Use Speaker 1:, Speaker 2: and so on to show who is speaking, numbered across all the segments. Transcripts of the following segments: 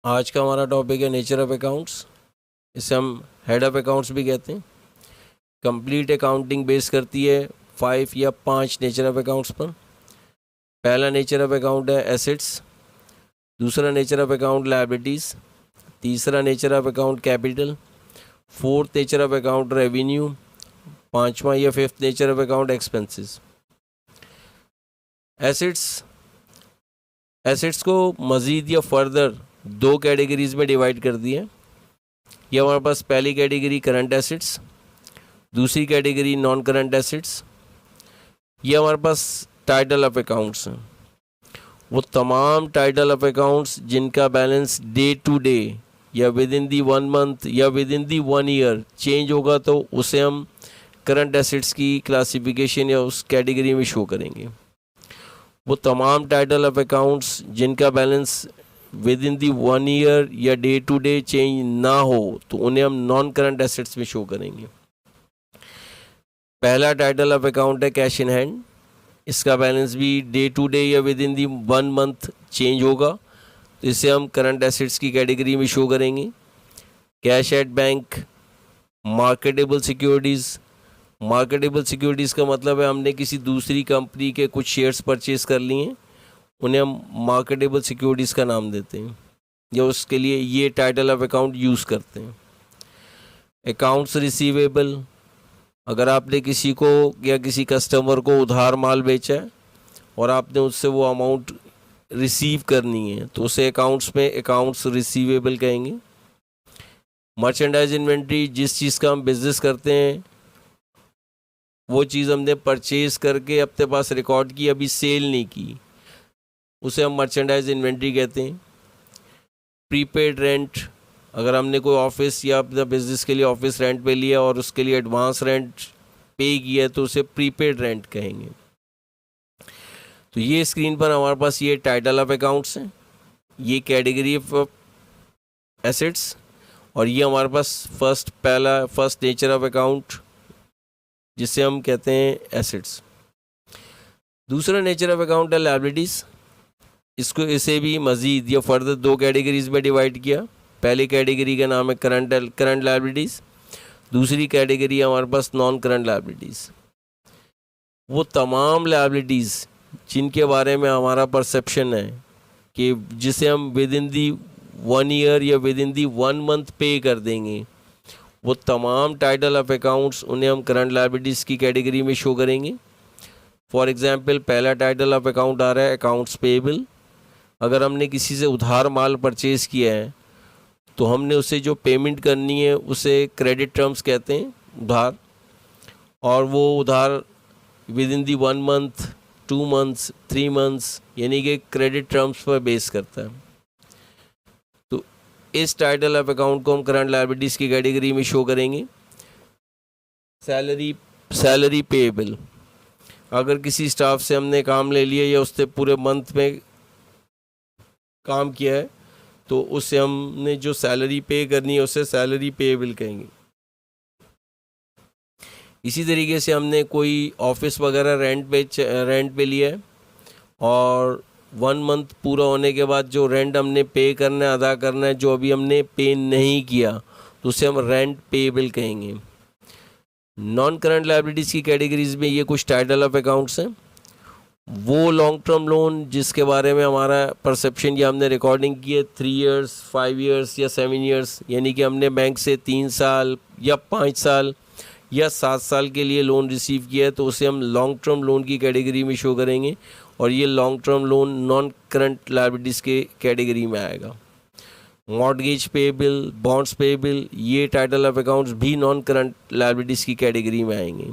Speaker 1: आज का हमारा टॉपिक है नेचर ऑफ अकाउंट्स। इसे हम हेड ऑफ अकाउंट्स भी कहते हैं। कंप्लीट अकाउंटिंग बेस करती है 5 या 5 नेचर ऑफ अकाउंट्स पर। पहला नेचर ऑफ अकाउंट है एसेट्स, दूसरा नेचर ऑफ अकाउंट लायबिलिटीज़, तीसरा nature of account capital, fourth nature of account revenue, पांचवा या fifth nature of account expenses. Assets को मज़ीद या फर्दर 2 कैटेगरीज में डिवाइड कर दिए। ये हमारे पास पहली कैटेगरी करंट एसेट्स, दूसरी कैटेगरी नॉन करंट एसेट्स। ये हमारे पास टाइटल ऑफ अकाउंट्स हैं। वो तमाम टाइटल ऑफ अकाउंट्स जिनका बैलेंस डे टू डे या विद इन दी 1 मंथ या with in the 1 year change होगा तो उसे हम करंट एसेट्स की क्लासिफिकेशन या उस कैटेगरी में शो करेंगे। वो तमाम टाइटल ऑफ अकाउंट्स जिनका balance with in the 1 year या डे टू डे चेंज ना हो तो उन्हें हम नॉन करंट एसेट्स में शो करेंगे। पहला टाइटल ऑफ अकाउंट है कैश इन हैंड। इसका बैलेंस भी डे टू डे या with in the 1 month change होगा तो इसे हम करंट एसेट्स की कैटेगरी में शो करेंगे। Cash at bank, marketable securities. Marketable securities का मतलब है हमने किसी दूसरी कंपनी के कुछ शेयर्स परचेज कर लिए हैं, उन्हें हम मार्केटेबल सिक्योरिटीज़ का नाम देते हैं या उसके लिए ये टाइटल ऑफ अकाउंट यूज़ करते हैं। अकाउंट्स रिसीवेबल, अगर आपने किसी को या किसी कस्टमर को उधार माल बेचा है और आपने उससे वो अमाउंट रिसीव करनी है तो उसे अकाउंट्स में अकाउंट्स रिसीवेबल कहेंगे। मर्चेंडाइज इन्वेंट्री, जिस चीज़ का हम बिज़नेस करते हैं वो चीज़ हमने परचेज करके अपने पास रिकॉर्ड की, अभी सेल नहीं की, उसे हम मर्चेंडाइज इन्वेंट्री कहते हैं। प्रीपेड रेंट, अगर हमने कोई ऑफिस या अपना बिजनेस के लिए ऑफिस रेंट पे लिया और उसके लिए एडवांस रेंट पे किया तो उसे प्रीपेड रेंट कहेंगे। तो ये स्क्रीन पर हमारे पास ये टाइटल ऑफ अकाउंट्स हैं, ये कैटेगरी ऑफ एसेट्स, और ये हमारे पास फर्स्ट नेचर ऑफ अकाउंट जिसे हम कहते हैं एसेट्स। दूसरा नेचर ऑफ अकाउंट है लायबिलिटीज़। इसे भी मज़ीद या फर्दर 2 कैटेगरीज में डिवाइड किया। पहली कैटेगरी का नाम है करंट लायबिलिटीज़, दूसरी कैटेगरी हमारे पास नॉन करंट लायबिलिटीज़। वो तमाम लायबिलिटीज़ जिनके बारे में हमारा परसेप्शन है कि जिसे हम विद इन दी 1 ईयर या विद इन दी 1 मंथ पे कर देंगे, वो तमाम टाइटल ऑफ अकाउंट्स उन्हें हम करंट लायबिलिटीज़ की कैटेगरी में शो करेंगे। फॉर एग्जांपल, पहला टाइटल ऑफ अकाउंट आ रहा है अकाउंट्स पेएबल। अगर हमने किसी से उधार माल परचेज़ किया है तो हमने उसे जो पेमेंट करनी है उसे क्रेडिट टर्म्स कहते हैं, उधार, और वो उधार with in the 1 month, 2 months, 3 months यानी कि क्रेडिट टर्म्स पर बेस करता है। तो इस टाइटल ऑफ अकाउंट को हम करंट लायबिलिटीज़ की कैटेगरी में शो करेंगे। सैलरी पेएबल, अगर किसी स्टाफ से हमने काम ले लिया या उससे पूरे मंथ में काम किया है तो उससे हमने जो सैलरी पे करनी है उसे सैलरी पेएबल कहेंगे। इसी तरीके से हमने कोई ऑफिस वगैरह रेंट पे लिया है और 1 मंथ पूरा होने के बाद जो रेंट हमने पे करना है, अदा करना है, जो अभी हमने पे नहीं किया तो उसे हम रेंट पेएबल कहेंगे। नॉन करंट लायबिलिटीज़ की कैटेगरीज में ये कुछ टाइटल ऑफ अकाउंट्स हैं। वो लॉन्ग टर्म लोन जिसके बारे में हमारा परसेप्शन या हमने रिकॉर्डिंग की है 3 इयर्स, 5 इयर्स या 7 इयर्स, यानी कि हमने बैंक से 3 साल या 5 साल या 7 साल के लिए लोन रिसीव किया है तो उसे हम लॉन्ग टर्म लोन की कैटेगरी में शो करेंगे और ये long term loan non current liabilities के कैटेगरी में आएगा। मॉर्टगेज पेएबल, बॉन्ड्स पेएबल, ये टाइटल ऑफ अकाउंट्स भी नॉन करंट लायबिलिटीज़ की कैटेगरी में आएंगे।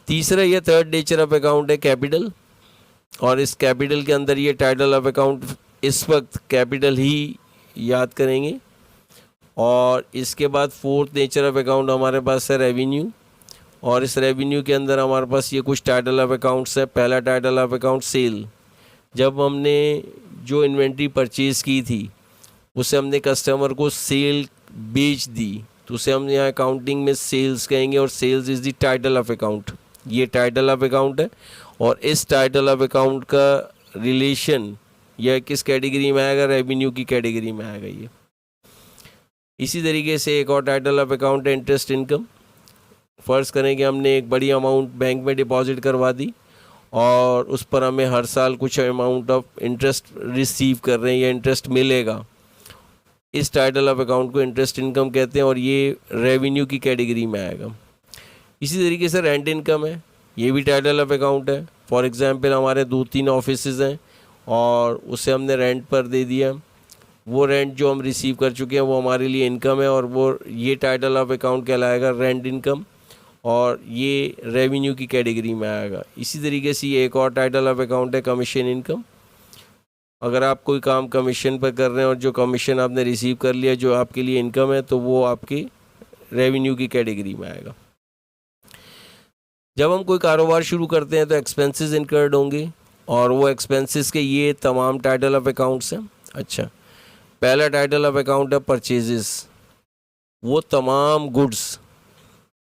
Speaker 1: तीसरा या थर्ड नेचर ऑफ अकाउंट है कैपिटल, और इस कैपिटल के अंदर ये टाइटल ऑफ अकाउंट इस वक्त कैपिटल ही याद करेंगे। और इसके बाद फोर्थ नेचर ऑफ अकाउंट हमारे पास है रेवेन्यू, और इस रेवेन्यू के अंदर हमारे पास ये कुछ टाइटल ऑफ अकाउंट्स है। पहला टाइटल ऑफ अकाउंट सेल, जब हमने जो इन्वेंट्री परचेज़ की थी उसे हमने कस्टमर को सेल बेच दी तो उसे हम यहाँ अकाउंटिंग में सेल्स कहेंगे और sales is the title of account. ये टाइटल ऑफ अकाउंट है और इस टाइटल ऑफ अकाउंट का रिलेशन यह किस कैटेगरी में आएगा, रेवेन्यू की कैटेगरी में आएगा ये। इसी तरीके से एक और टाइटल ऑफ अकाउंट है इंटरेस्ट इनकम। फ़र्ज़ करें कि हमने एक बड़ी अमाउंट बैंक में डिपॉजिट करवा दी और उस पर हमें हर साल कुछ अमाउंट ऑफ इंटरेस्ट रिसीव कर रहे हैं या इंटरेस्ट मिलेगा, इस टाइटल ऑफ अकाउंट को इंटरेस्ट इनकम कहते हैं और ये रेवेन्यू की कैटेगरी में आएगा। इसी तरीके से रेंट इनकम है, ये भी टाइटल ऑफ अकाउंट है। फॉर एग्जांपल हमारे 2-3 ऑफिसेज़ हैं और उसे हमने रेंट पर दे दिया, वो रेंट जो हम रिसीव कर चुके हैं वो हमारे लिए इनकम है और वो ये टाइटल ऑफ अकाउंट कहलाएगा रेंट इनकम और ये रेवेन्यू की कैटेगरी में आएगा। इसी तरीके से ये एक और टाइटल ऑफ अकाउंट है कमीशन इनकम। अगर आप कोई काम कमीशन पर कर रहे हैं और जो कमीशन आपने रिसीव कर लिया जो आपके लिए इनकम है तो वो आपकी रेवेन्यू की कैटेगरी में आएगा। जब हम कोई कारोबार शुरू करते हैं तो एक्सपेंसेस इनकर्ड होंगे और वो एक्सपेंसेस के ये तमाम टाइटल ऑफ अकाउंट्स हैं। अच्छा, पहला टाइटल ऑफ अकाउंट है परचेजेस। वो तमाम गुड्स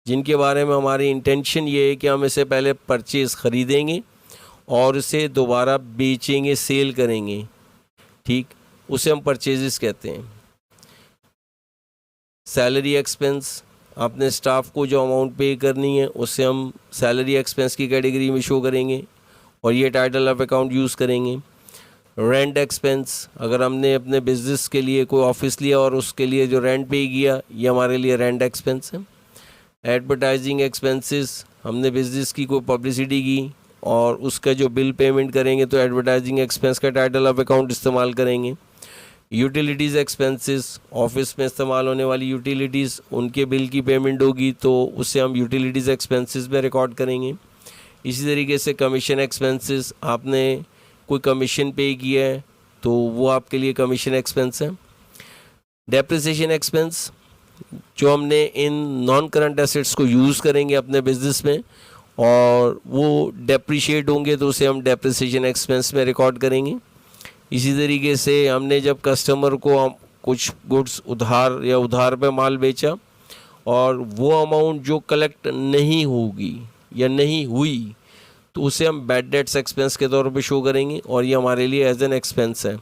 Speaker 1: जिनके बारे में हमारी इंटेंशन ये है कि हम इसे पहले परचेज़ ख़रीदेंगे और इसे दोबारा बेचेंगे, सेल करेंगे, ठीक, उसे हम परचेजेस कहते हैं। सैलरी एक्सपेंस, आपने स्टाफ को जो अमाउंट पे करनी है उससे हम सैलरी एक्सपेंस की कैटेगरी में शो करेंगे और ये टाइटल ऑफ अकाउंट यूज़ करेंगे। रेंट एक्सपेंस, अगर हमने अपने बिज़नेस के लिए कोई ऑफिस लिया और उसके लिए जो रेंट पे किया ये हमारे लिए रेंट एक्सपेंस है। एडवर्टाइजिंग एक्सपेंसेस, हमने बिज़नेस की कोई पब्लिसिटी की और उसका जो बिल पेमेंट करेंगे तो एडवर्टाइजिंग एक्सपेंस का टाइटल ऑफ अकाउंट इस्तेमाल करेंगे। यूटिलिटीज़ एक्सपेंसेस, ऑफिस में इस्तेमाल होने वाली यूटिलिटीज़ उनके बिल की पेमेंट होगी तो उससे हम यूटिलिटीज़ एक्सपेंसेस में रिकॉर्ड करेंगे। इसी तरीके से कमीशन एक्सपेंसेस, आपने कोई कमीशन पे किया है तो वो आपके लिए कमीशन एक्सपेंस है। डेप्रिसिएशन एक्सपेंस, जो हमने इन नॉन करंट एसेट्स को यूज़ करेंगे अपने बिजनेस में और वो डेप्रिशिएट होंगे तो उसे हम डेप्रिसिएशन एक्सपेंस में रिकॉर्ड करेंगे। इसी तरीके से हमने जब कस्टमर को हम कुछ गुड्स उधार या उधार पे माल बेचा और वो अमाउंट जो कलेक्ट नहीं होगी या नहीं हुई तो उसे हम बैड डेट्स एक्सपेंस के तौर पे शो करेंगे और ये हमारे लिए एज एन एक्सपेंस है।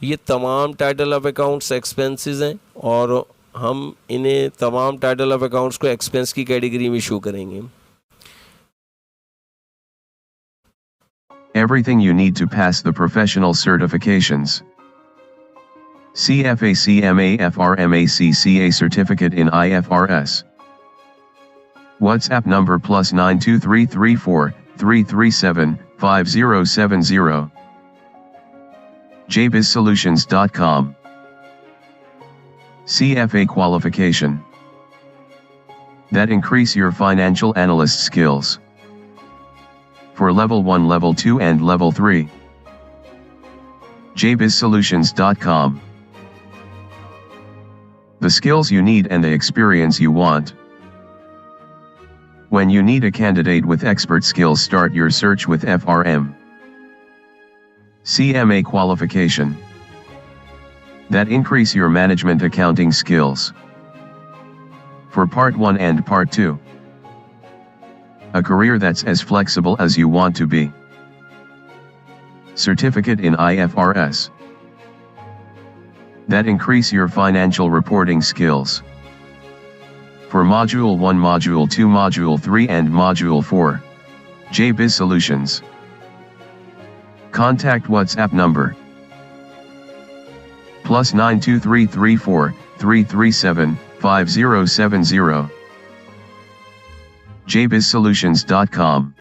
Speaker 1: ये तमाम टाइटल ऑफ अकाउंट्स एक्सपेंसेस हैं और हम इन्हें तमाम टाइटल ऑफ अकाउंट्स को एक्सपेंस की कैटेगरी में शो करेंगे।
Speaker 2: Everything you need to pass the professional certifications. CFA CMA FRMA CCA certificate in IFRS. WhatsApp number +92334 337 5070. jbizsolutions.com. CFA qualification that increase your financial analyst skills for level 1, level 2 and level 3. jbizsolutions.com. The skills you need and the experience you want. When you need a candidate with expert skills, start your search with FRM. CMA qualification that increase your management accounting skills for part 1 and part 2. A career that's as flexible as you want to be. Certificate in IFRS that increase your financial reporting skills for Module 1, Module 2, Module 3 and Module 4. JBiz Solutions. Contact WhatsApp number +92334 337 5070. jbizsolutions.com